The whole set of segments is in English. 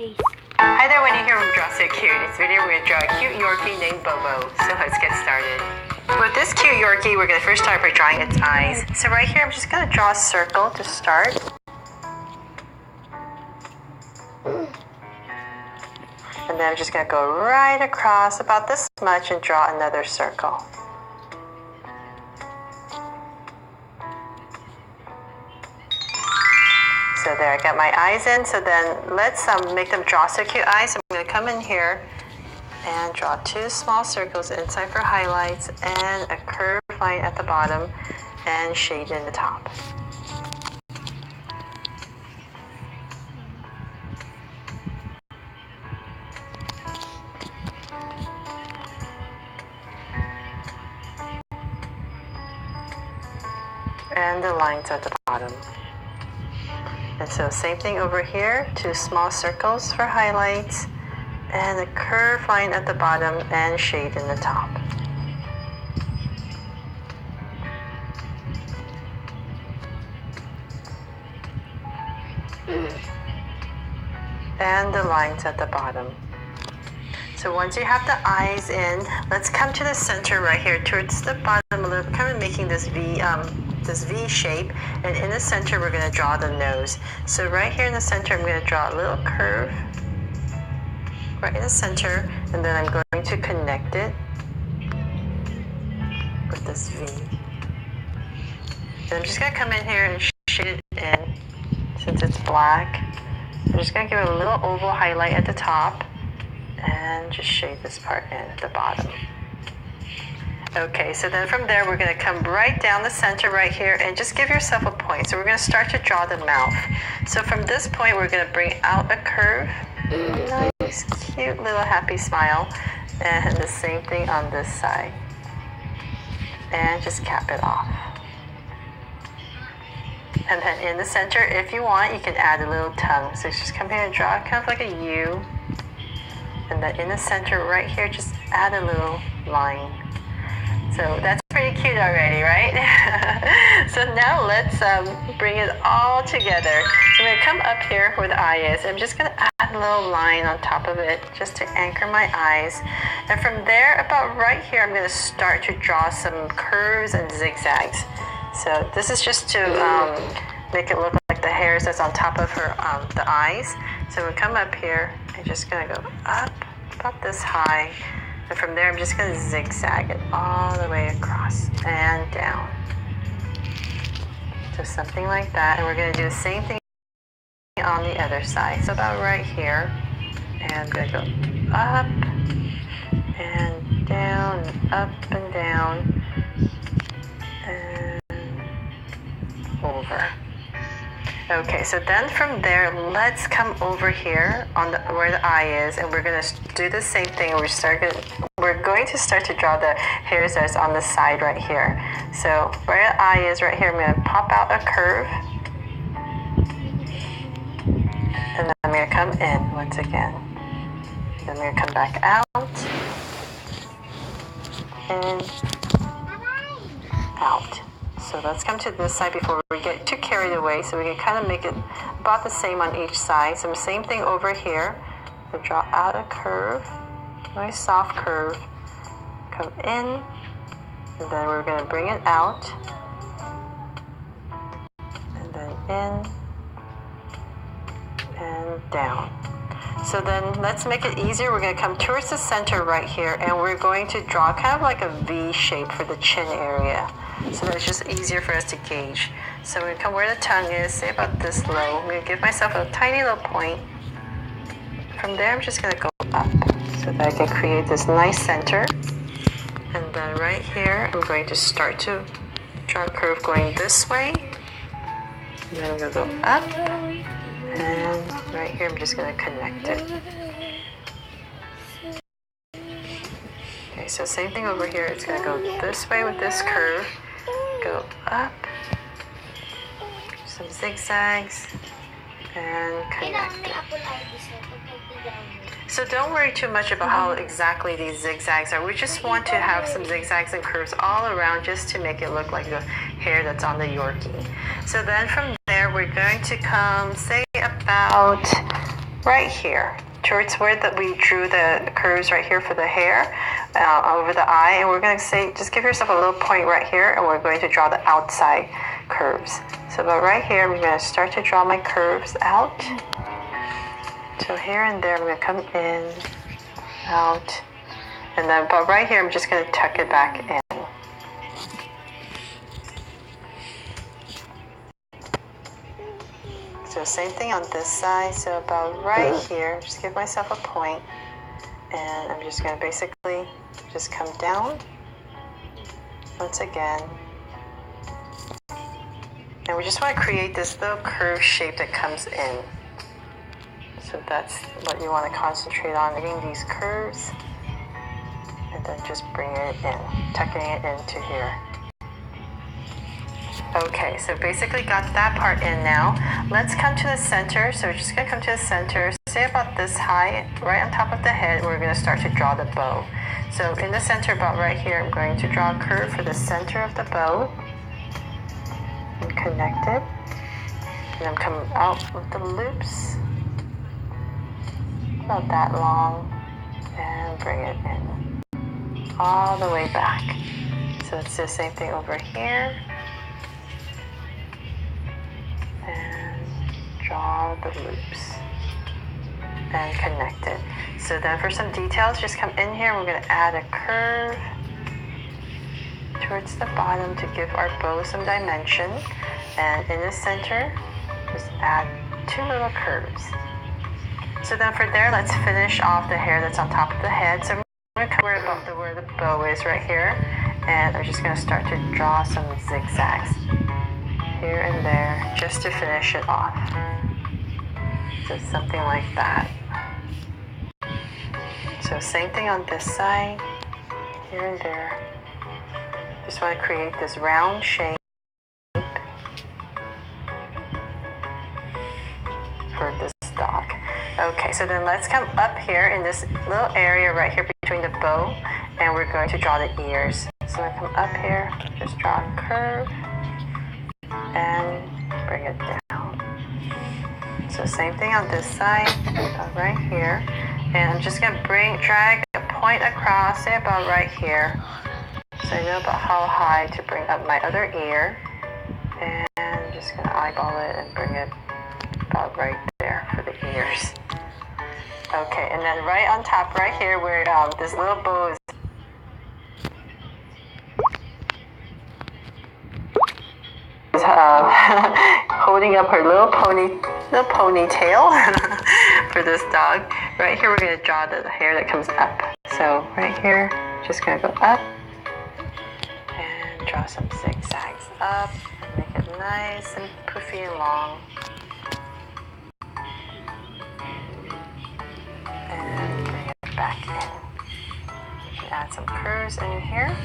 face. Hi there, Wendy here from Draw So Cute. In this video, we're going to draw a cute Yorkie named Bobo. So let's get started. With this cute Yorkie, we're going to first start by drawing its eyes. So right here, I'm just going to draw a circle to start. And then I'm just going to go right across about this much and draw another circle. So there, I got my eyes in. So then let's make them Draw So Cute eyes. So I'm going to come in here and draw two small circles inside for highlights and a curved line at the bottom and shade in the top. And the lines at the bottom. And so same thing over here, two small circles for highlights and a curved line at the bottom and shade in the top. And the lines at the bottom. So once you have the eyes in, let's come to the center right here towards the bottom a little, kind of making this V shape, and in the center we're going to draw the nose. So right here in the center I'm going to draw a little curve right in the center, and then I'm going to connect it with this V. And I'm just going to come in here and shade it in since it's black. I'm just going to give it a little oval highlight at the top and just shade this part in at the bottom. Okay, so then from there we're going to come right down the center right here and just give yourself a point. So we're going to start to draw the mouth. So from this point we're going to bring out a curve, nice cute little happy smile, and the same thing on this side, and just cap it off. And then in the center, if you want, you can add a little tongue. So just come here and draw kind of like a U, and then in the center right here just add a little line. So that's pretty cute already, right? So now let's bring it all together. So I'm going to come up here where the eye is. I'm just going to add a little line on top of it just to anchor my eyes. And from there, about right here, I'm going to start to draw some curves and zigzags. So this is just to make it look like the hairs that's on top of her the eyes. So we'll come up here. I'm just going to go up about this high. And from there, I'm just going to zigzag it all the way across and down. So something like that. And we're going to do the same thing on the other side. So about right here. And I'm going to go up and down, and up and down, and over. Okay, so then from there, let's come over here on where the eye is, and we're going to do the same thing. We're going to start to draw the hairs that's on the side right here. So where the eye is right here, I'm going to pop out a curve, and then I'm going to come in once again. Then I'm going to come back out, and out. So let's come to this side before we get too carried away, so we can kind of make it about the same on each side. So same thing over here. We draw out a curve, nice soft curve, come in, and then we're going to bring it out, and then in, and down. So then let's make it easier. We're going to come towards the center right here, and we're going to draw kind of like a V shape for the chin area. So that it's just easier for us to gauge. So we're going to come where the tongue is, say about this low. I'm going to give myself a tiny little point. From there, I'm just going to go up so that I can create this nice center. And then right here, I'm going to start to draw a curve going this way. And then I'm going to go up. And right here, I'm just going to connect it. Okay, so same thing over here. It's going to go this way with this curve. Go up, some zigzags, and connect it. So don't worry too much about how exactly these zigzags are. We just want to have some zigzags and curves all around just to make it look like the hair that's on the Yorkie. So then from there, we're going to come, say about right here, towards where we drew the curves right here for the hair, over the eye, and we're going to say, just give yourself a little point right here, and we're going to draw the outside curves. So about right here, I'm going to start to draw my curves out. So here and there, I'm going to come in, out, and then about right here, I'm just going to tuck it back in. So same thing on this side. So about right here, just give myself a point, and I'm just going to basically just come down once again. And we just want to create this little curved shape that comes in. So that's what you want to concentrate on, making these curves, and then just bringing it in, tucking it into here. Okay, so basically got that part in now. Let's come to the center. So we're just going to come to the center, say about this high, right on top of the head. We're going to start to draw the bow. So in the center, about right here, I'm going to draw a curve for the center of the bow and connect it. And I'm coming out with the loops, about that long, and bring it in all the way back. So it's the same thing over here. And draw the loops and connect it. So then for some details, just come in here. We're going to add a curve towards the bottom to give our bow some dimension. And in the center, just add 2 little curves. So then for there, let's finish off the hair that's on top of the head. So I'm going to cover about where the bow is right here. And I'm just going to start to draw some zigzags here and there, just to finish it off. So something like that. So same thing on this side, here and there. Just want to create this round shape for this dog. Okay, so then let's come up here in this little area right here between the bow, and we're going to draw the ears. So I come up here, just draw a curve, and bring it down. So same thing on this side, right here. And I'm just going to drag a point across, say about right here. So I know about how high to bring up my other ear. And I'm just going to eyeball it and bring it about right there for the ears. Okay, and then right on top right here where this little bow is holding up her little ponytail for this dog. Right here, we're going to draw the hair that comes up. So right here, just going to go up and draw some zigzags up. Make it nice and poofy and long. And bring it back in. Add some curves in here.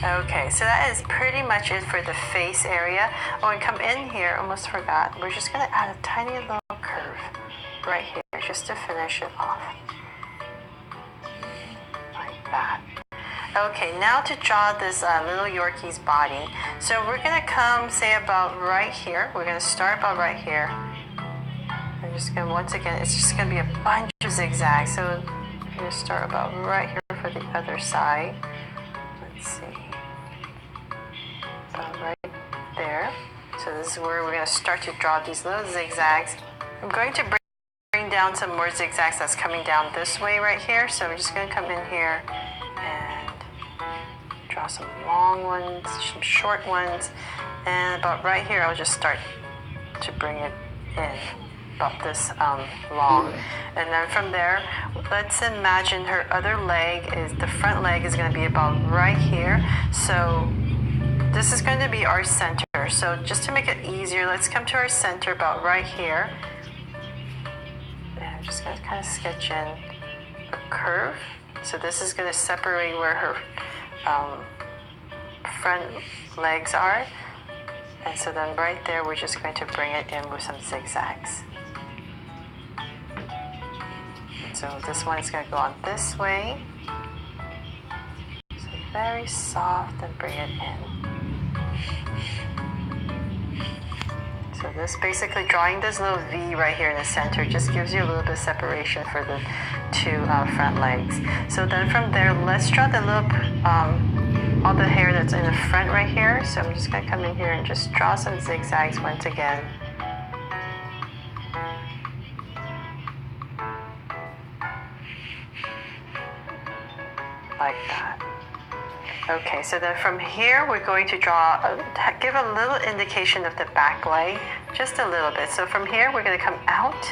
Okay, so that is pretty much it for the face area. Oh, and come in here, almost forgot. We're just going to add a tiny little curve right here just to finish it off. Like that. Okay, now to draw this little Yorkie's body. So we're going to come, say about right here. We're going to start about right here. I'm just going to, once again, it's just going to be a bunch of zigzags. So we're going to start about right here for the other side. Let's see. Right there. So this is where we're going to start to draw these little zigzags. I'm going to bring down some more zigzags that's coming down this way right here. So we're just going to come in here and draw some long ones, some short ones. And about right here, I'll just start to bring it in about this long. And then from there, let's imagine her other leg is, the front leg is going to be about right here. So this is going to be our center. So just to make it easier, let's come to our center about right here. And I'm just going to kind of sketch in a curve. So this is going to separate where her front legs are. And so then right there, we're just going to bring it in with some zigzags. So this one is going to go on this way. So very soft and bring it in. So This basically drawing this little V right here in the center just gives you a little bit of separation for the two front legs. So then from there, let's draw the little, all the hair that's in the front right here. So I'm just going to come in here and just draw some zigzags once again. Like that. Okay, so then from here we're going to draw, give a little indication of the back leg, just a little bit. So from here we're going to come out,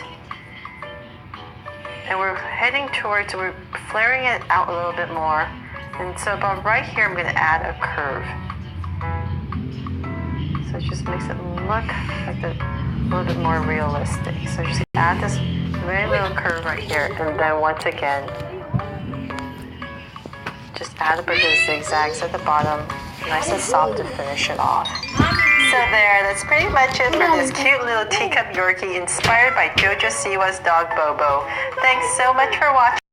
and we're heading towards, we're flaring it out a little bit more. And so about right here I'm going to add a curve. So it just makes it look like a little bit more realistic. So just add this very little curve right here, and then once again, just add a bunch of zigzags at the bottom, nice and soft to finish it off. So there, that's pretty much it for this cute little teacup Yorkie inspired by Jojo Siwa's dog Bobo. Thanks so much for watching.